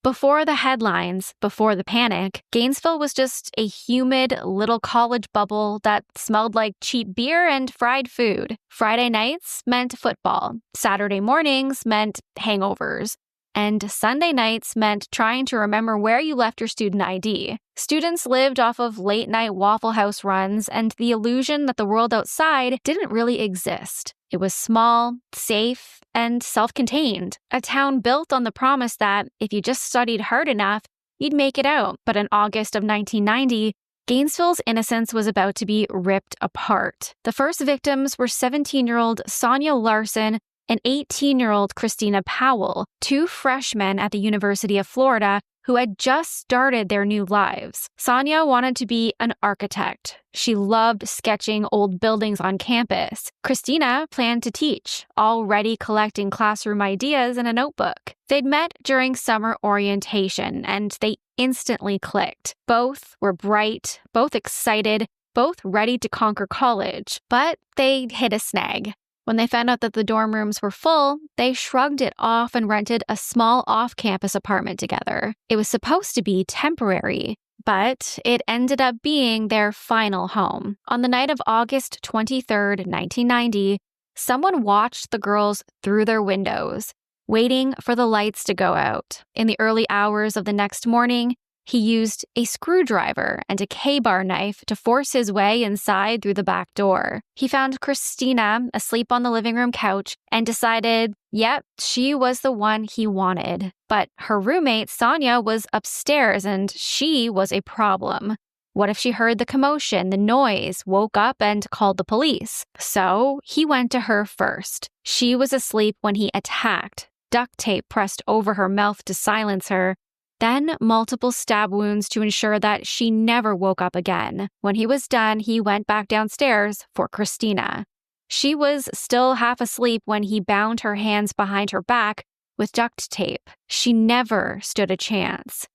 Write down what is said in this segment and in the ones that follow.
Before the headlines, before the panic, Gainesville was just a humid little college bubble that smelled like cheap beer and fried food. Friday nights meant football. Saturday mornings meant hangovers. And Sunday nights meant trying to remember where you left your student ID. Students lived off of late-night Waffle House runs and the illusion that the world outside didn't really exist. It was small, safe, and self-contained. A town built on the promise that if you just studied hard enough, you'd make it out. But in August of 1990, Gainesville's innocence was about to be ripped apart. The first victims were 17-year-old Sonia Larson and 18-year-old Christina Powell, two freshmen at the University of Florida who had just started their new lives. Sonia wanted to be an architect. She loved sketching old buildings on campus. Christina planned to teach, already collecting classroom ideas in a notebook. They'd met during summer orientation, and they instantly clicked. Both were bright, both excited, both ready to conquer college, but they hit a snag. When they found out that the dorm rooms were full, they shrugged it off and rented a small off-campus apartment together. It was supposed to be temporary, but it ended up being their final home. On the night of August 23rd, 1990, someone watched the girls through their windows, waiting for the lights to go out. In the early hours of the next morning, he used a screwdriver and a K-bar knife to force his way inside through the back door. He found Christina asleep on the living room couch and decided, yep, she was the one he wanted. But her roommate, Sonia, was upstairs and she was a problem. What if she heard the commotion, the noise, woke up and called the police? So he went to her first. She was asleep when he attacked. Duct tape pressed over her mouth to silence her. Then multiple stab wounds to ensure that she never woke up again. When he was done, he went back downstairs for Christina. She was still half asleep when he bound her hands behind her back with duct tape. She never stood a chance.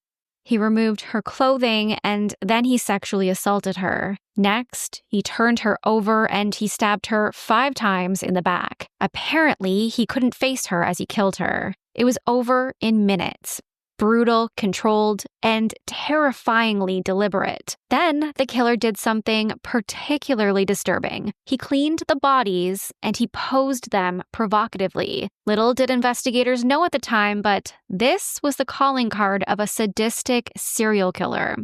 He removed her clothing and then he sexually assaulted her. Next, he turned her over and he stabbed her 5 times in the back. Apparently, he couldn't face her as he killed her. It was over in minutes. Brutal, controlled, and terrifyingly deliberate. Then the killer did something particularly disturbing. He cleaned the bodies and he posed them provocatively. Little did investigators know at the time, but this was the calling card of a sadistic serial killer.